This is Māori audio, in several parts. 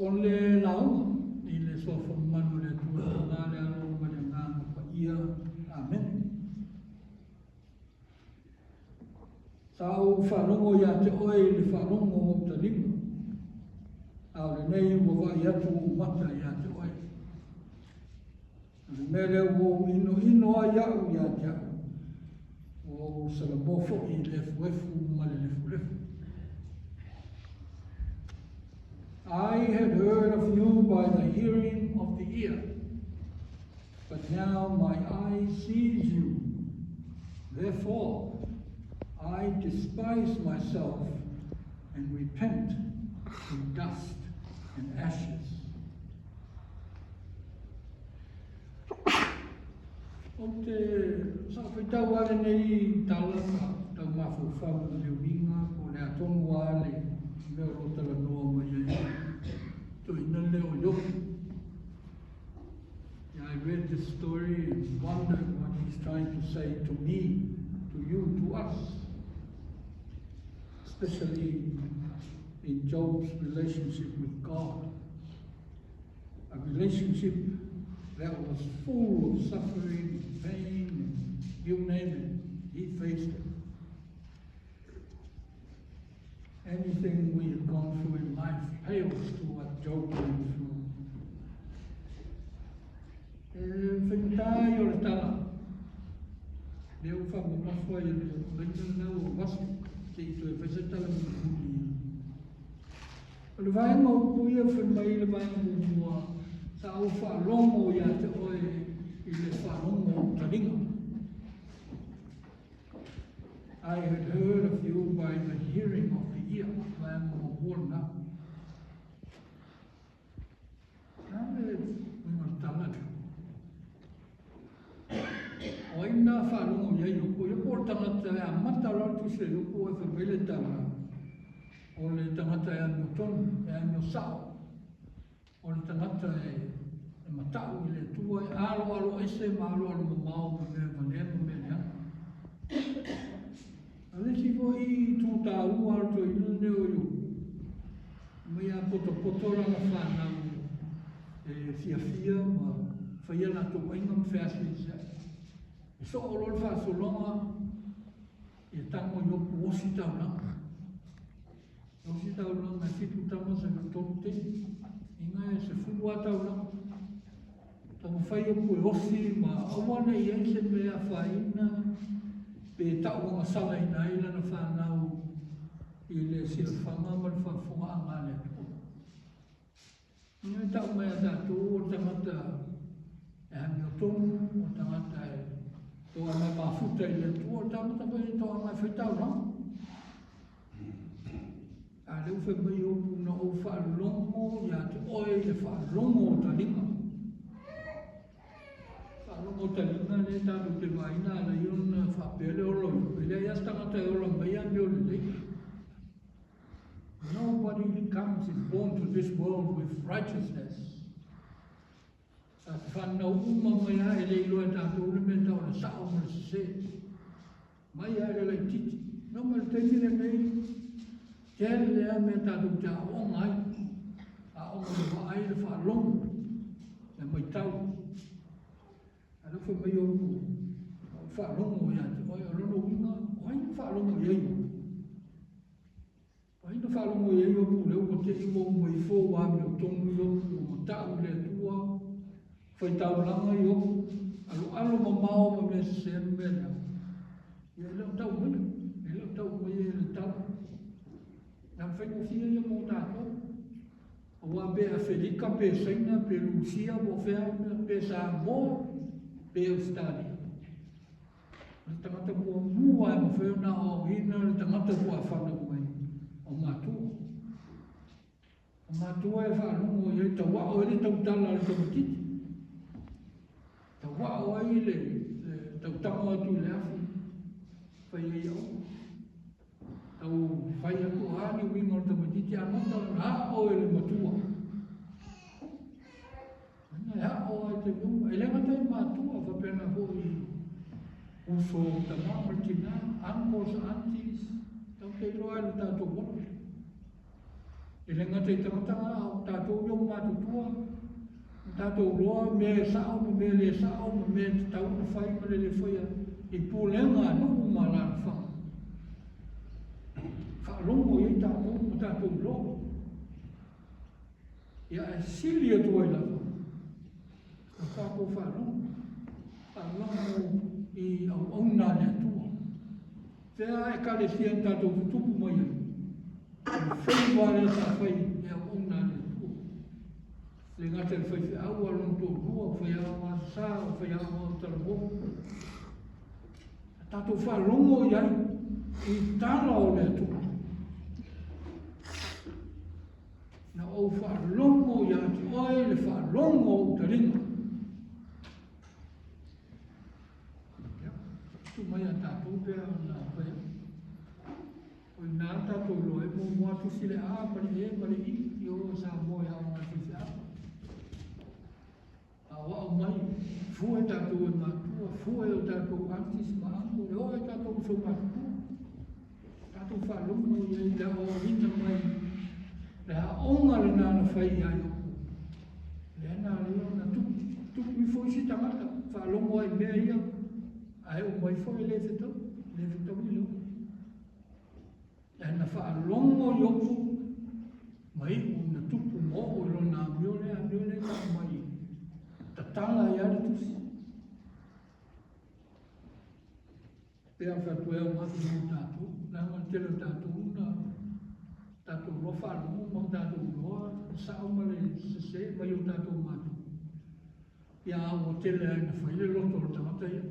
O le launga, i le sofa manu le tua ngā le alo ma le ngā pa ia. Amen. Tau whanongo ia te oe le whanongo o te lima. Au le nei ua vai atu o mata ia te oe. Le mele o ino ai au ia te au. O salamofo i le fuefu ma le lefu. I had heard of you by the hearing of the ear, but now my eye sees you. Therefore, I despise myself and repent in dust and ashes. O te whakawhitau ale nei tālaka, tau Mafaufau le winga, o le atonu ale, leo rotala noa mai ai. To ina leo yoki. I read this story and wondered what he's trying to say to me, to you, to us. Especially in Job's relationship with God. A relationship that was full of suffering, pain, and you name it, he faced it. Anything we have gone through in life pales to what Job went through. Whentai o le tala. Leo whamamafua i le whenau o wasu te i tue whesetala mui. O le vaenga o puia whenmai le vaenga mua sa au whaalongo ia te oe i le whaalongo o taringa. I had heard of you by the hearing of the ear, vaenga o wona. Nāme winga tala. O ina whalungo ia i uko, i uko tangata e a matara tu se uko e whawele tanga. O le tangata e anio tonu, e anio sao. O le tangata e matau i le tua, e alo ese ma alo mamau me vanema me lea. Ale si vo i tūta ua ato i nune o iu. Mai a poto ranga whanau e fia ma whaiana tō wainga mwheasi i se. E so o lor whaasolonga e tango i opu osi taunanga. Osi taunanga e fitu tama sa ka tonu te. Inga e se fulu a taunanga. Tango whai opu e osi ma awane i eise mea whaina. Pe taunga sala i na ila na whanau i le sila whanga ma le whafunga anga le tuko. Inga e taunga e tātou o tangata e hangi o tonu, o tangata e tō a mai mafuta i le tua, o tangata mai tō a mai whaitau na. A leu whi mai opu na o whaalongo, ia te oe le whaalongo o taringa. Whaalongo o taringa le tātou te vaina, ala iona whapele o loi, pele ias tangata e ola mai a meo le lei. Nobody comes is born to this world with righteousness. Whanau uma mai a ele iloa tātou le me tau le sao ma le se. Mai a ele lai titi. No ma le teimi le mei. Tēle lea me tātou te aonga ai. Aonga le waai le whaalongo. Le mai tau. Ana wha mai o whaalongo ia te oe o lono winga. Oai na whaalongo iei. Oai na whaalongo iei o pu leo ko te iwo mai fō wāmi o tongu i o matau le tua. Foi tauranga i oku, alo mamao ma me se mena. Ia leo tau mana, leo tau mai e le tau. Nā whaingo fia ia mō tātou. O wā pe a Felika, pe Saina, pe Lucia, mo whea, pe Samoa, pe Australia. Le tangata mua e ma whea o hina, le tangata mua whanau mai, o mātua. O mātua e whanungo i e tau wao e le tau tala le tau titi. Tau wao ai le tau tamo atu le afi, whai e iau. Tau whai atu haani winga o tamatiti anota, na o e le matua. Ana e hao ai te munga, e lenga tai matua, whapena hoi uso tamama tina, uncles, aunties, tau te iroa le tātou wala. E le ngata i tangata o tātou iong mātutua, tātou roa me sao, me le sao, me tau na whai ma le whaia, i pūlenga nuku ma lana whanga. Whaalongo i tātou ma tātou roa. Ia e sili atua i lawa. Ka tātou whaalongo. Whaalongo i au auna le atua. Pea e kare sia tātou tutupu mai ai. Whai wale sa whai e au auna le atua. Le ngata le whai au alon tō rua, whai au ngā sā, whai au ngā tarabo. Tātou whaalongo i ai, i tāna o le atua. Na o whaalongo i ati oe le whaalongo o taringa. Tu mai a tātou pēr nā whai. O i nā tātou loe mō mua tusi le a, pari e, pari i, i o sa moe a ngā tusi a. A wao mai, fue tātou e mātua, fue o tātou antis māngu, le oe tātou so mātua. Tātou whaalongo i ai, le o hina mai, le a onga le nāna whai ai o. Le nā leo na tuku i fo isi tangata, whaalongo ai mea ia, ai o mai fo e le whetau i leo. E na whaalongo i oku, mai o na tuku mo o lo nā miole ka mai. Tatala i ari tusi. Pea whatua e o mati mo tātou, nāma telo tātou na tātou rofa alungu, mau tātou roa, sao ma le sese, mai o tātou mātou. Ia o tele ai na whaile loto o tangata ia.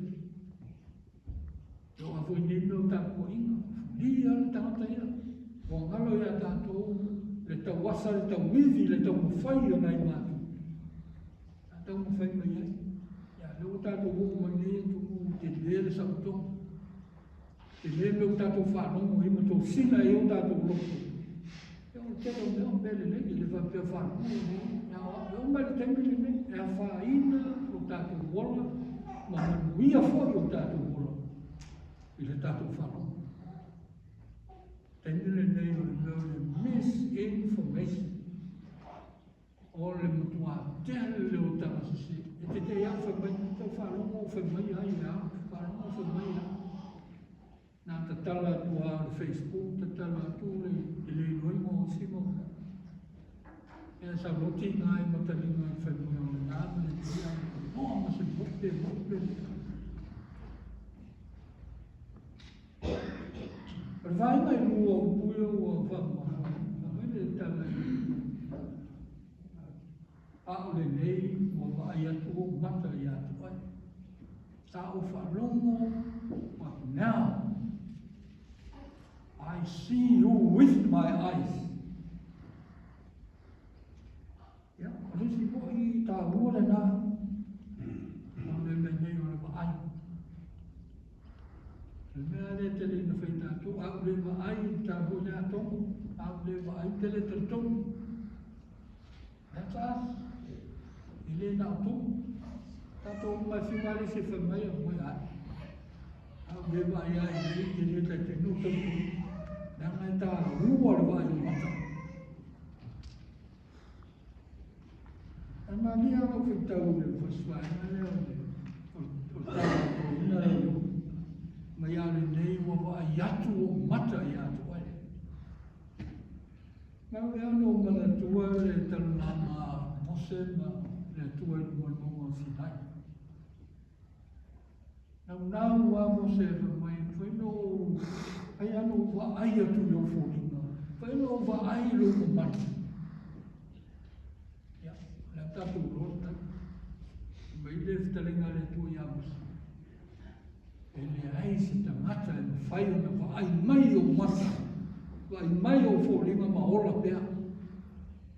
O a fwoi nino tātou inga, lia le tangata ia. O ngalo ia tātou, le tau wasa, le tau wivi, le tau mawhai o nai mātou. Tātou mawhai mai ai. Ia leo tātou o mai nei, tuku te lele sa utonga. Te lele o tātou whanongo, ima tō sina e o tātou loto. Tero mea mbele legi le whapea whanongo. Ia o mai le temele ne, e a whaina o tātou wola, ma manuia fwoi o tātou wola. I le tātou whanongo. Temele nei o le mea le misinformation. O le mutua tele o tāsisi. E te te ia whamai, tau whanongo whamai ai ia, whanongo whamai ai. Nā tatala atua le Facebook, tatala atu le noimo o simo. E sa roti ngai matalinga i whaimui o le nāma le tia. Noa ma se mope. Pero vai mai rua o puio o whamua. Mai le tala i. Ao le nei o vai atu o mata i atu ai. Sa o whalongo, but now, I see you with my eyes. Ya, resi po I tā ua na. O le nei o le ai. Le mea le tele na whai tātou, au le ai tā ua le atongu, au le ai tele tātongu. That's us. I le nā tongu. Tātou mai whimare se whamai a mui ai. Au le ai ai le te nutangu. Nāngai tā rua le vai o mata. Nā ni ana whitau le whaswai, nā leo o tāna o ina reo. Mai ale nei wa vai atu o mata I atu ai. Nā leo no mana tua le talunama mose ma le tua I mua nonga Sinai. Nā ua mose mai whaino ai ano wa ai atu yo fōringa. Whaino wa ai lo mo mati. Ia, la tātou rota. Mai le whitalenga le tua I amusa. E le ai si tangata e mawhai ona wa ai mai o mata. Wa ai mai o fōringa ma ola pea.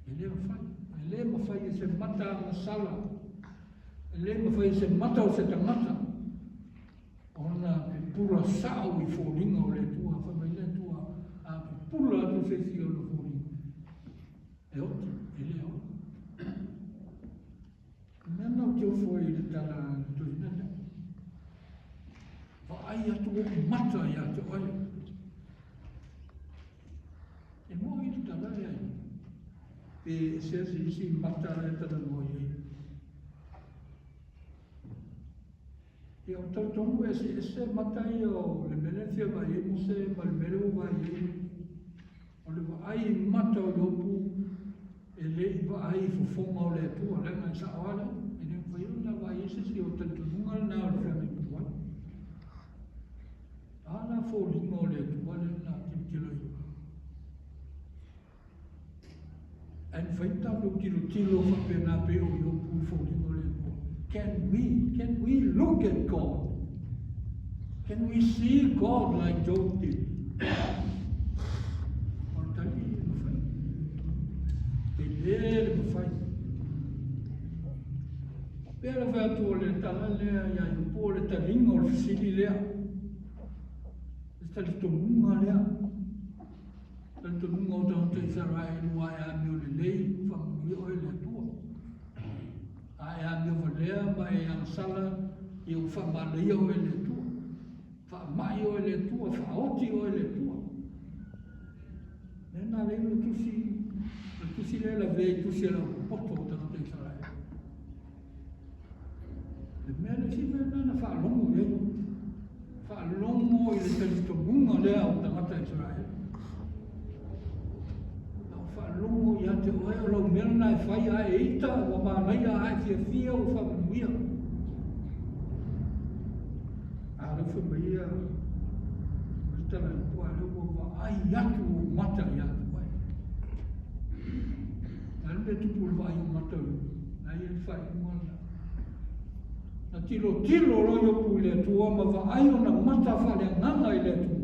E le mawhai. E le mawhai e se mata na sala. E le mawhai e se mata o se tangata. Ona pe pura sao I fōringa o le tua, whamai le tua, a pe pura atu se si o le fōringa. E oti, e le oti. Nana o teo fōi le tala le tui nana. Wa ai atu o mata I atu ai. E mo I le tala le ai. pe se isi matara e tala no ye e o tautongu se matai o le menefia va ye mo se ma le mero va ye o le va ai mata o yopu e le va ai fofonga o le tu o le mai sa oala e ne vai una va ye se o tautonga na o le fia ala fo lingo le tu o le na tilo and find out tilo fa pena pe o yo pu fo lingo le tu. Can we look at God? Can we see God like Job did? Or tali mo fai. Te mo fai. Pero va tu le tala le ya yo pu le talingo o fisili le. Sta to munga le. Tanto nunga o tau te Israel wa e amio le lei, fa mui o le tua. A e amio valea ma e ansala i u fa malea o le tua. Fa mai o le tua, fa oti o le tua. Nena le no tusi le la vei, tusi la poto o tau te Israel. Le mea le si mea nana fa longo le. Fa longo i le talito munga lea o tangata Israel. Lungo ia te oe o lau mera nai whai ai eita wa mānai a ai fia o whamanuia. A rewha maia, ritala i pua reo wa ai atu o mata i atu ai. Nā me tupu le vai o mata u, nā i e whai umana. Nā tilo roi o pu le tua ma wa ai o na mata whale nganga i le tua.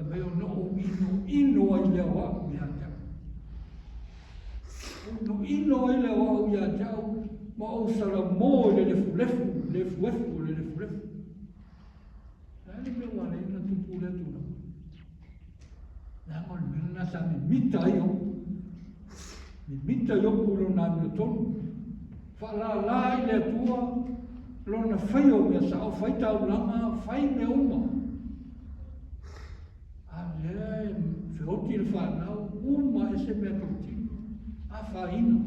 Me o no ino ai le wa mi ata. No ino ai le wa mi ata ma o sala mo le lefu. Nani me wa le na tupu le tu. Na mo me na sa mi mita yo. Mi mita yo pulo na mi ton. Fa la le tua lo na faio me sa o faita o langa fai me uma. Feoti il whanau, uma e se mea kauti, a whaina.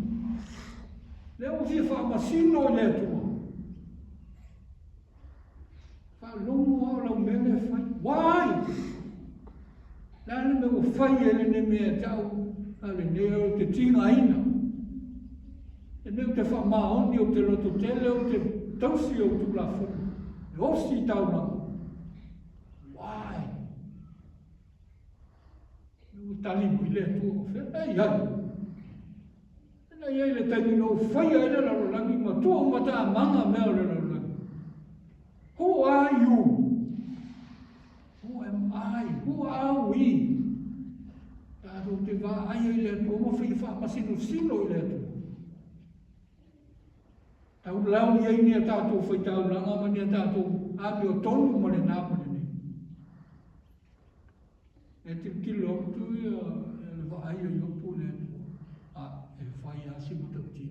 Leo fia whamasino i lea tua. Whalongo au lau mene whai. Wai! Lana me o whai ele ne mea tau, ale neo te tinga ina. E neo te whamaoni o te loto tele o te tausi o tu la whunu. E osi tau nanga. Tali mo ile tu fe ai ai na ia le tai no fai ai le la langi ma tu o mata manga me le la langi. Who are you? Who am I? Who are we? Ta do te va ai le tu mo fi fa ma sino ile tu. Ta u lau ia ni ta tu foi ta langa ma ni ta tu a mi o tonu mo le na mo ni. E te kilo tu le va ai o pu le a e fai a si mo ti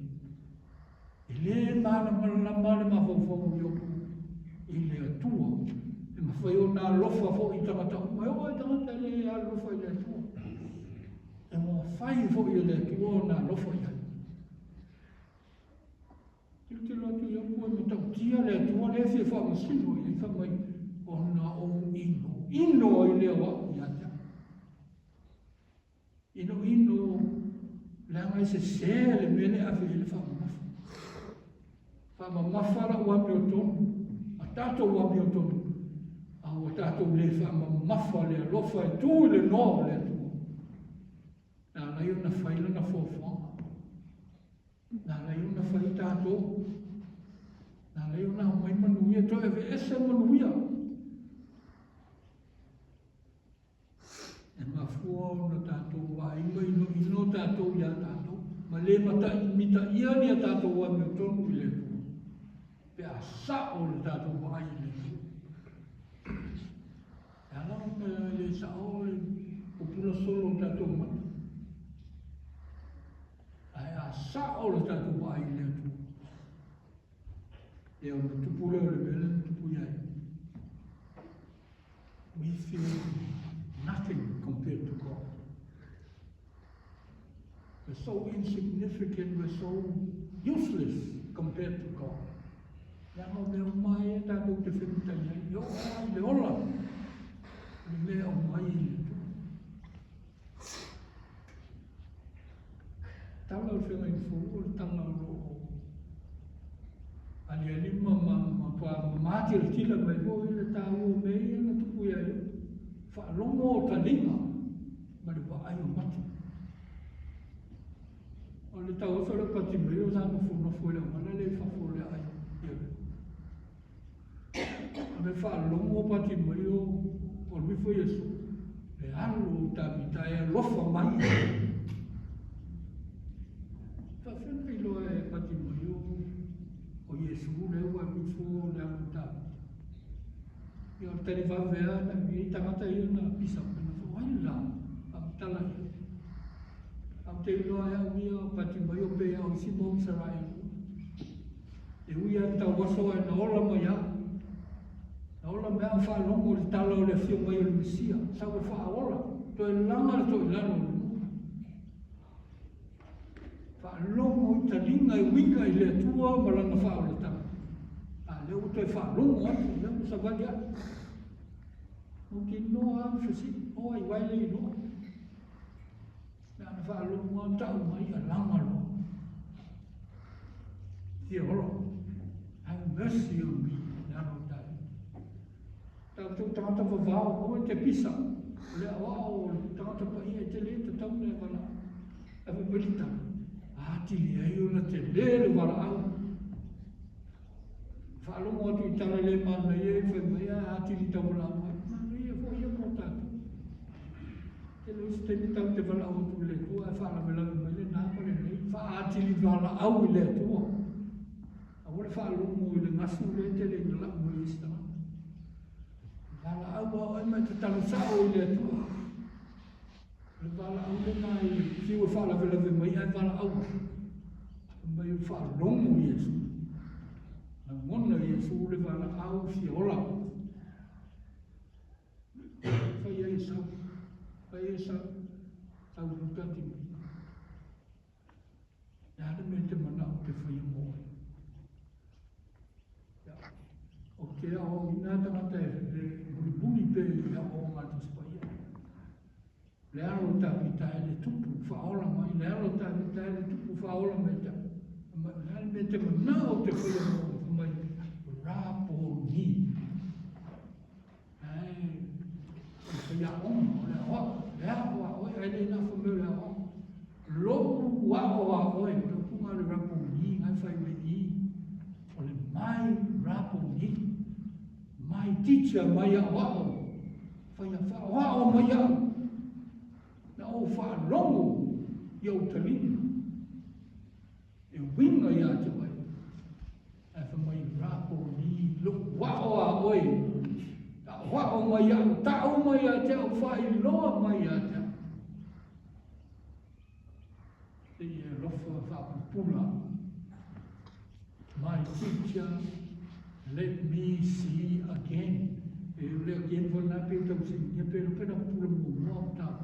e le mana Mafaufau yo i le tua e ma fai o na lofa fo i tangata o e tangata le a lofa i le tua e mo fai fo i le tua na lofa i te lotu yo pu e mo tau tia le tua le fia fa ma sino i fa mai o na o ino i le wa i ata ino la mai se le mene a vele fa mafa la wa mi oton a tato wa mi oton a o tato le fa mafa le lofa e tu le no le tu na la io na faila na fofo na la io na fai tato na la io na mai manuia to e ese manuia ma fuo no tato wa ino tato ya tato ma le mata mita ia ni tato wa mi tonu le pe a sa o le tato wa ile ala le sa o le pula solo tato ma ai a sa o le tato wa ile tu e o tu pula le bele tu puia we feel nothing compared to God. so insignificant, we're so useless compared to God. Yano leo mai e tātou te whenutania, yo ai le ola, le mea o mai le tu. Tala o whenga i furu, o tanga o roho. Ani alima ma pua maati al tila mai ho i le tāu o mei na tupu ia yo. Whaalongo o talinga, ma le wa ai o mati. O le tau oso le pati mai o zana funa fuera, mana le whafo le ai o ia. A me whaalongo o pati mai o mifo Yesu. Le alo o tāpita e lofa mai. Whawhenka i loa e pati mai o Yesu le ua mifo le alo tāpita. Ia o tani whawea na mi tangata ia na pisa pena whawai la am tala ia. Am te iloa ea mia pati mai o pea o isi mong sarai. E uia tau waso e na ola mai a. Na ola mea whaalongo le tala o le fio mai o le Mesia. Sau e whaola. To e langa le to i lano le mua. Whaalongo i talinga i winga i le atua malanga whao le tanga. Leo to e whaalongo atu, leo sa wali atu. No ki noa whisi, o ai waile i noa. Nā na whaalongo atu tau mai a langa loa. Ia oro, have mercy on me, nā no tai. Tau tau tangata wawao, o e te pisa. Lea wao, tangata pa ia e te le, te tau le wala. Ewa merita. Ati li ai una te le wala au. Whaalongo atu i tara le mana e whai mai a ati li tau la mai. Mana e fo ia mo tātu. Te lo isi temi tau te wala au tu le tua, e whaala me lau mai le nāpa le nei. Wha ati li wala au i le tua. A wale whaalongo i le ngasu le te le ngala mo i ista. Wala au au e mai te talo sao i le tua. Le wala au le mai, siwa whaala me lau mai ai wala au. Mai whaalongo i Yesu. Na mona Yesu le wala au si ola. Whai ai sau. Whai ai sau. Sau rutati mi. Nāna me te mana o te whai moe. O ke ao i nā tangata e buni pe i ao o ngātu spaia. Le aro tāpita e le tupu whaola mai. Le aro tāpita e le tupu whaola mai ta. Nāna me te mana o te whai moe. Rapo ni. Ai, ia ono, le hoa, le hoa, oi, ai le na whameu le hoa. Loku wao oi, loku ngā le rapo ni, ngai whai me ni. O le mai rapo ni. Mai teacher mai a wao. Whai a wha wao mai a. Na o wha longo, iau talini. E winga ia te wai. Mai rapo ni look wao a oi wao mai a tau mai a te o whai loa mai a te e lofa whapupula my teacher let me see again e le again for na pe tau si e pero pena pula mo mo tau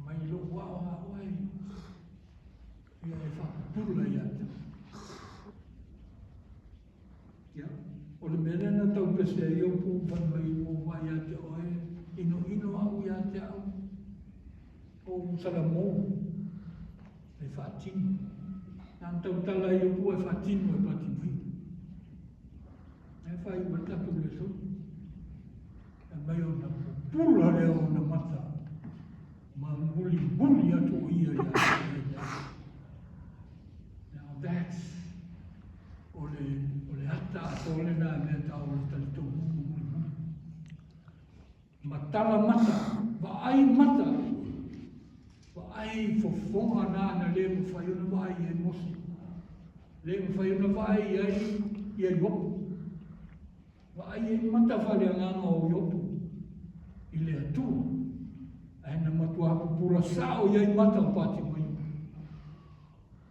mai lo wao a oi e whapupula ia te o le mele na tau pese i o pu pan mai o vai a te oe, ino au i a te au, o salamo, e whaatino. Nā tau tala i o pu e whaatino e pati mai. E whai matatu le so. E mai o na pula leo o na mata, ma muli atu ia i a te. Now that's o le ata ato le nā mea tau le talito mulu. Matala mata, waai mata, waai fofonga nā na le mo whaiona waai e mosi. Le mo whaiona waai i ai yopu. Waai e mata whale a nganga o yopu. I le atua. Aina matua hapu pura sao i ai mata o pati mai.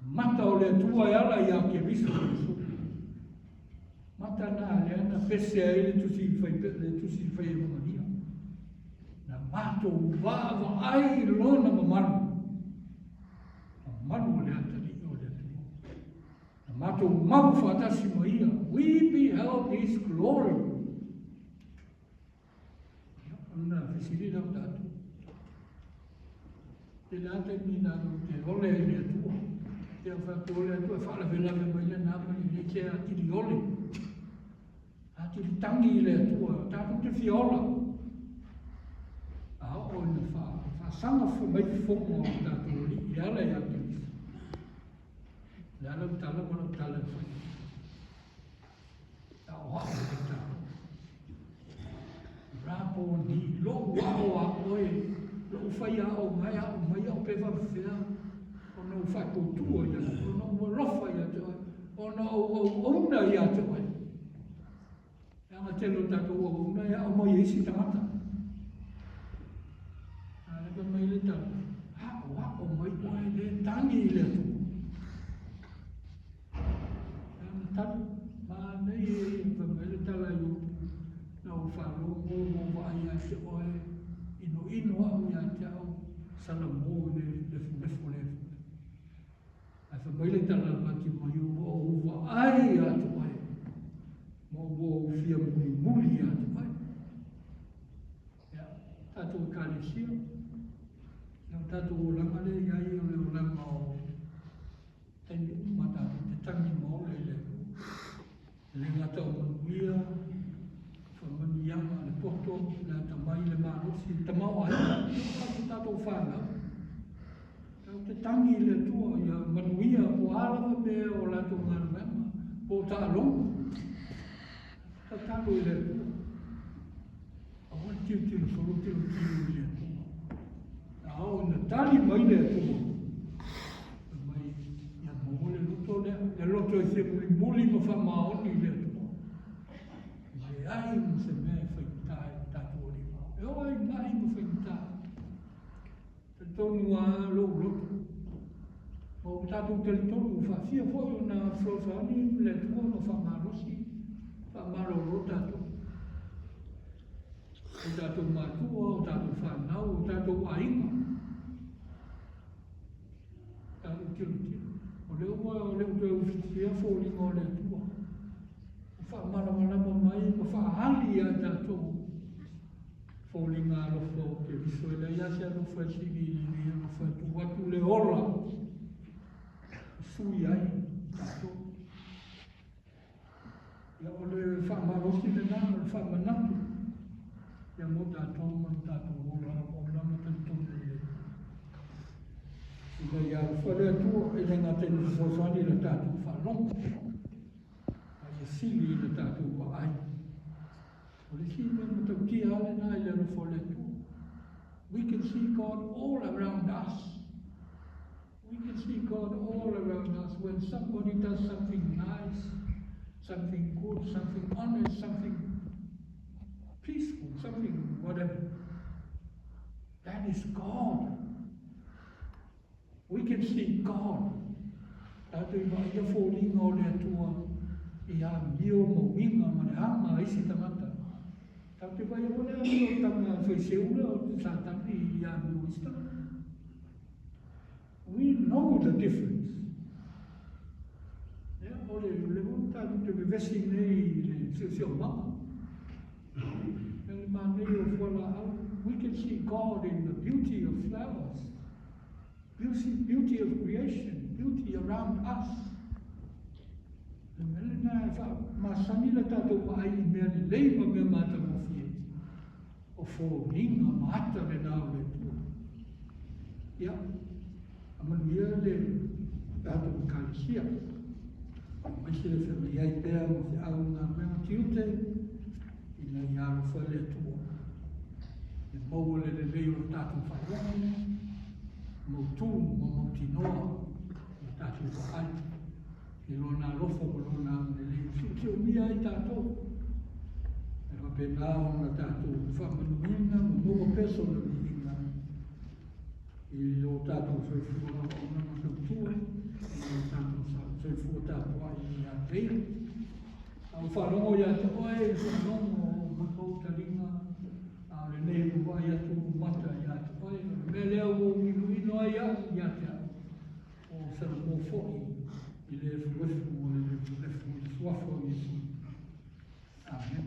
Mata o le atua e ala i a ke riso. Mata nā le ana pese a ele tusi whai e mamania. Na mato wawa ai lona mamaru. Mato Mafaufasi Maia, we beheld his glory. Ona fisiri na tatu. Te lata ni na te ole le tu. Te fa ole tu fa la vela me mai na ma ni ke ati di ole. Ati di tangi le tu, ta tu te fiola. A o na fa sanga fo mai fo mo ta tu li ya la ya tu. La la tala mo la tala fo. Ta o ta. Rapo ni lo wa oi lo fai o mai o pe va fea o no fa ko tu o ya o no lo fai ya o no o na ya te mai ya te lo ta ko o na ya o mai isi ta mata ala ka mai le ta ha o mai o le tangi le tu ta ma nei va mai le ta la yo no falo mo va ia se oe ino au ia te au sala mo le fole a fa mai le tala pati mai o va ai a te oe mo fia muli a te oe ya tato kalisia no tato o langa le iai o le o langa o teni umata te tangi mo le ngata o manuia Yama le poto la tamai le mano si tamau ai ta to fana te tangi le tua ia manuia o ala me o la to ngana po ta lo ta tango le a o tiu solo tiu le a o na tali mai le tua mai ia mo le luto le loto e se muli mo fa maoni le ai mo se me fai ta tori e o ai mai mo fai ta te tonu a lo o ta tu te tonu fa fia foi una frosani le tuo no fa marosi fa maro ta tu o ta tu ma tu o ta tu fa na o ta tu ai ma ta tu o le tu fia foi no le tuo fa mana mai ko fa hali ya ta to falling lo fo ke so la ya se lo fa si ni lo fa tu wa tu le ola su ya ta to ya o le fa ma lo si le na fa ma na tu ya mo ta to ola o la mo ta to le ya fa le tu e le na te so so ni le ta tu fa long sili le tatu wa ai o le sili mo tau ki ale na ile no fo le tu we can see God all around us when somebody does something nice, something good, something honest, something peaceful, something whatever. That is God. We can see God. Tatu i ia fo linga o le tua ia mio mo winga ma le hama isi tamata. Tatu vai o le mio tama foi seula o te satani ia mio isi tamata. We know the difference. Yeah, o le monta te vesi nei le sio mama. El maneo fola we can see God in the beauty of flowers, beauty of creation, beauty around us. Masani la tato ai me le leiba me mata mo fieti. O fo linga mata le nau le tu. Ya, amanuia le tato kalisia. Mai se le fe ai pea mo se au na me tiute ina ia lo fa le tu. E mo le leo tato fa mo tu mo tinoa tato fa ai. Kiliona lofo kolona le tio mia i tato e va pena ona tato fa manina mo peso na minga i lo tato foi fu na cultura o tato foi fu tato ai a tre au faro ya to ai no mo talinga a le nei ko vai atu mata ya to ai me leo o minuino ai ya o sa mo foi I le fuefu o le fuafu o Iesu. Amen.